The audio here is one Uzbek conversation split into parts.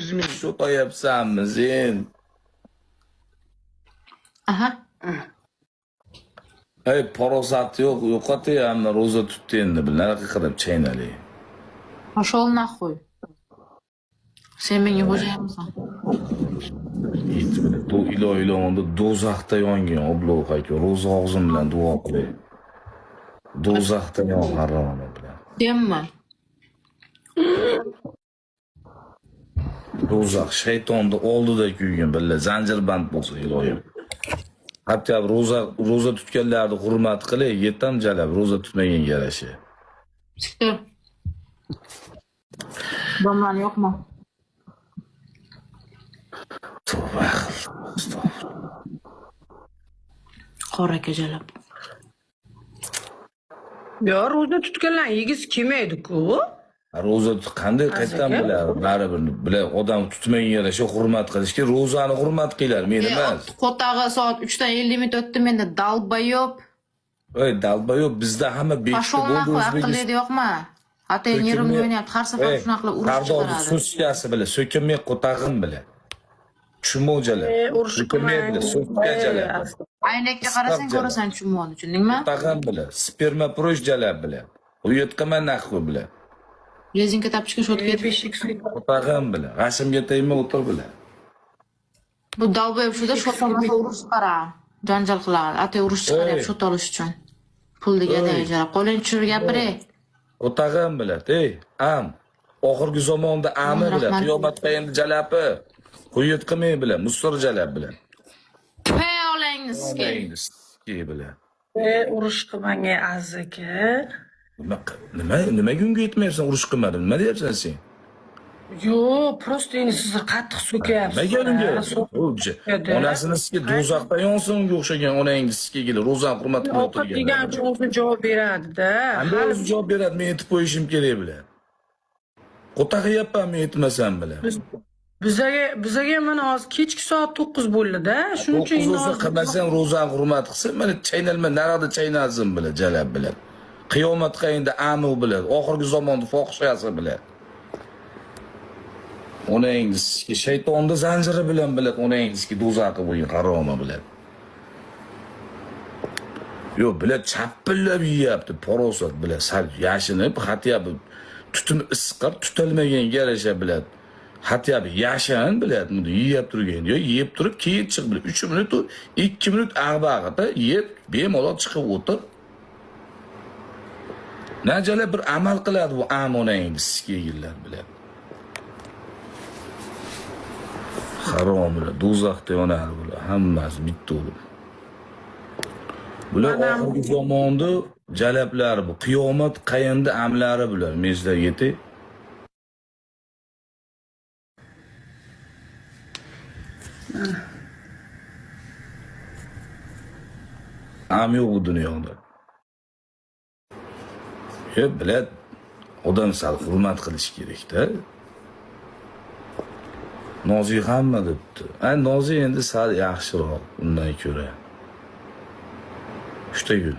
o'zing sho'tayapsanmi sen? Aha. Ey, parosat yo'qotayapmi, ro'za tutdi endi. Bunaqa qilib chaynali. Pошел нахуй. Sen menga xo'jayimsan. Bu iloyilonda do'zaxda yongan oblov aka. Ro'za og'zim bilan duo qilay. Do'zaxda yongan haromi bilan. Senmi? Do'zax shaytonni oldida kuygan billa zanjirband bo'lsa iloyim. Hatto ro'za tutganlarni hurmat qilay, yetam jalab ro'za tutmaganga yarasha. Siktir. Domlan yo'qmi? Tavba qil. Qora kejalab. Ya ro'za tutganlar yig'iz kelmaydi-ku. Ro'za qanday qaytdan biladi? Baribir odam tutmagan yarasha hurmat qilishga ro'zani hurmat qilar, men emas. Qo'tag'i soat 3dan 50 minut o'tdi menda dalbayob. Ey, dalbayob bizda hamma 5 Pошел нахуй, aqlli yo'qmi? Ata yerimni o'ynayapti, har safar shunaqa qilib urush chiqaradi. So'skasi bilan, so'kinmay qo'tag'im bilan. Tushmo'jalar. So'kinmay bilan, so'kkajalar. Aynakka qarasang ko'rasan tushunmoni, tushundingmi? Qo'tag'im bilan, sperma prosh jalab bilan. Uyatqaman naqvi bilan. Rezinka tapishga shotga Beshik suv. Qo'tag'im bilan, g'ashimga tegma o'tir bilan. Bu dalbayob shuda shotolmasa urush chiqaradi. Janjal qiladi. Ata urush chiqaryapti shot olish uchun. Pul deganda jarab. Qo'ling tushirib gapiray. O'tag'im bilan, ey, oxirgi zamonda ami bilan, qiyomatda endi jalapi. Qo'yit qilmay bilan, mustor jalab bilan. Payolangizga. bilan. Urush qilmanga azika. Nima gunga yetmayapsan, urush qilmadim. Nima deyapsan sen? Yo, prosta endi sizni qattiq so'kayapsiz. Nimaga onasini sizga do'zaxda yonsin unga o'xshagan onangiz sizga ro'zani hurmat qilib Ovqat o'tirgan. degan uchun o'zi javob beradi-da. Qanday o'zi javob beradi? Men aytib qo'yishim kerak bilan. Qo'taqiyapman men aytmasam bilan. Bizaga mana hozir kechki soat 9 bo'ldi-da. Shuning uchun endi hozir qilmasang ro'zani hurmat qilsin, mana chaynalma narada chaynalsin bilan, jalab bilan. Qiyomatga endi ami bilan, oxirgi zamonda fohishasi bilan. Onangizga shaytonni zanjiri bilan onangizga do'zaxi bo'lgan haromi bilan. Yo, bilan chapillab yeyapti, parosat bilan sal yashinib, xatyapti tutum isqab, tutalmaganga yarasha bilan. Xatyapti yashan bilan buni yeyib turgan. Yo, yeb turib keyin chiq bilan 3 minut, 2 minut ag'bag'ida yeb, bemalol chiqib o'tir. Najala bir amal qiladi bu onangiz sizga bilan. Harom bilan, do'zaxda yonadi bular, hammasi bitta o'lim. Bular oxirgi zamonda jalablari bu, qiyomat qayinda amlari bular, mezlar yetay. Am yo'q bu dunyoda. Bilad, odam sal hurmat qilish kerak-da. Nozik hamma debdi. Nozik endi sal yaxshiroq undan ko'ra. Uchta kun.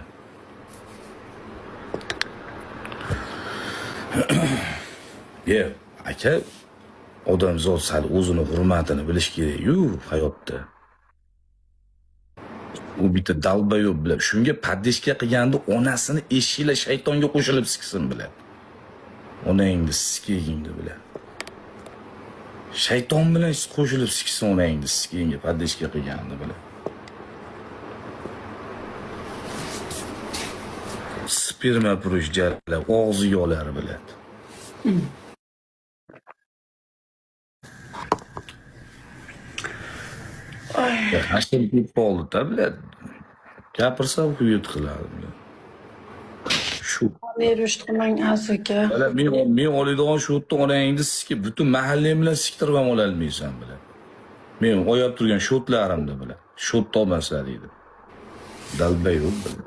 Aka, odamzod sal o'zini hurmatini bilish kerak-ku hayotda. U bitta dalbayob bilan shunga paddishga qilganda onasini eshikla shaytonga qo'shilib siksin bilan. Onangiz sikigingni bilan. Shayton bilan qo'shilib siksin onangiz sikinga paddishga qilganda bilan. Sperma purush jarlab og'ziga olar bilan. Hashim ketib qoldi-da bilan. Gapirsa uyut qiladi. Shu. Merush qilmang azika. Men oladigan shu yerda onangiz sizga butun mahallang bilan siktirib ham ola olmaysan bilan. Men o'yab turgan shotlarimda bilan. Shot olmasa deydi. Dalbayob bilan.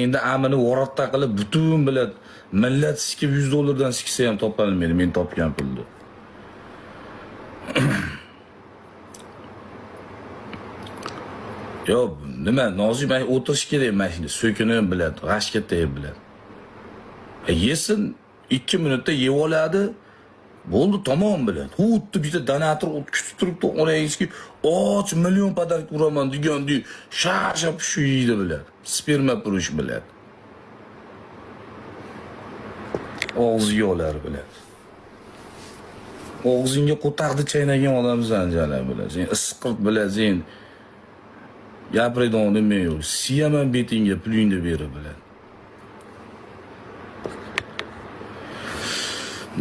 Endi amini o'roqda qilib butun bilan millat sizga $100 dan siksa ham topolmaydi men topgan pulni. Yo, nima, Nozik men o'tirish kerak mashina, so'kinib biladi, g'ashga tegib biladi. Yesin 2 minutda yeb oladi, Bo'ldi, tamom biladi. Xuddi bitta donator o'tkazib turibdi, orangizga och million podarka uraman degandek, shashab shu yeydi biladi. Sperma purish biladi. Og'ziga olar biladi. Og'zingga qo'taqni chaynagan odamsan jala biladi. Sen isqirt biladi, sen gapiradigan nima yo'q. Siyaman betingga pulingni berib biladi.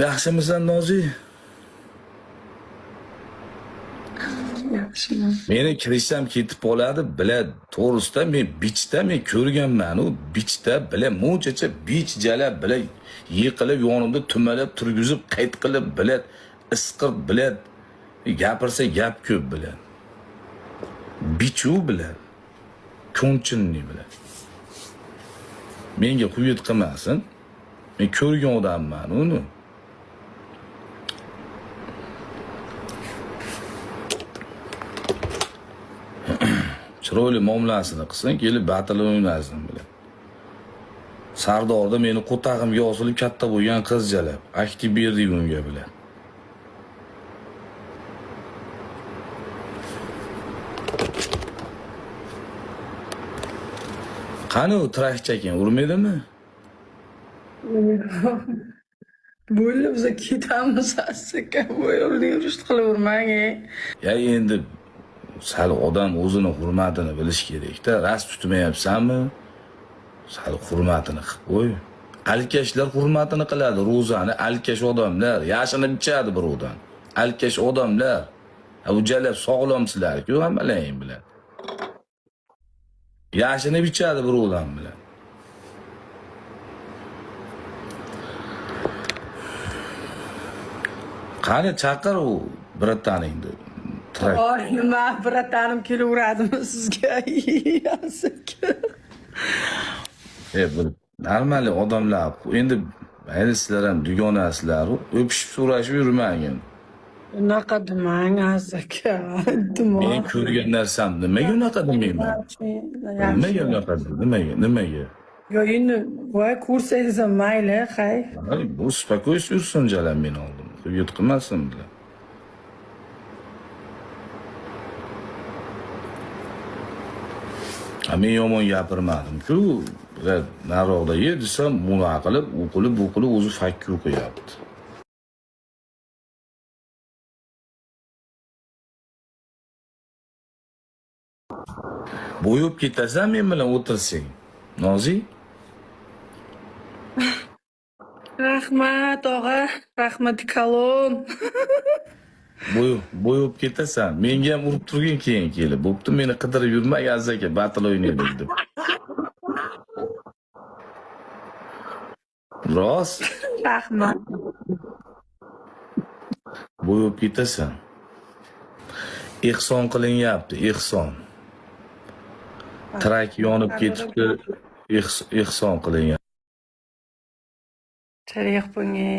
Yaxshimisan Nozi? Yaxshiman. Meni kirishsam ketib qoladi, bilad. To'g'risida men bichda men ko'rganman, u bichda bilad, munchacha bich jala bilad, yiqilib yonimda tumalab turgizib, qayt qilib bilad, isqirt bilad. Gapirsa gap ko'p bilad. Bichu bilad. Ko'nchinni bilad. Menga quyit qilmasin. Men ko'rgan odamman uni. Chiroyli muomalasini qilsin, kelib battle o'ynasin bilan. Sardorda meni qo'tag'imga osilib katta bo'lgan qiz jalab, aktiv berdi unga bilan. Qani u trakchakin urmaydimi? Bo'ldi, biz ketamiz asaka. Bu yo'lni yurishni qilavermang. Ya endi sal odam o'zini hurmatini bilish kerak-da. Rast tutmayapsanmi? Sal hurmatini qilib qo'y. Alkashlar hurmatini qiladi ro'zani, alkash odamlar yashinib ichadi birovdan. Alkash odamlar. Bu jalab sog'lomsizlar-ku hammalang bilan. Yashinib ichadi birovdan bilan. Qani chaqir u birataningni. Oy, nima bratanim kelaveradimi sizga? Asaka. Bir normal odamlar endi mayli sizlar ham dugonasizlar, o'pishib so'rashib yurmagin. Unaqa demang asaka. Men ko'rgan narsam nimaga unaqa demayman? Nimaga unaqa? Nimaga? Yo, endi voy ko'rsangiz ham mayli, hay. Bu spakoys yursin jalam men oldim. Quyit qilmasin bilan. Men yomon gapirmadim-ku. Naroqda ye desam, buni qilib, u qilib o'zi fakki o'qiyapti. Bo'yib ketasan men bilan o'tirsang. Nozi? Rahmat og'a, rahmati kalon. Bo'yib ketasan. Menga ham urib turgin keyin kelib. Bo'pti, meni qidirib yurma, yazaka battle o'ynaylik deb. Rost. Rahmat. Bo'yib ketasan. Ehson qilinyapti, ehson. Trak yonib ketibdi, ehson qilinyapti. Tarix bunga.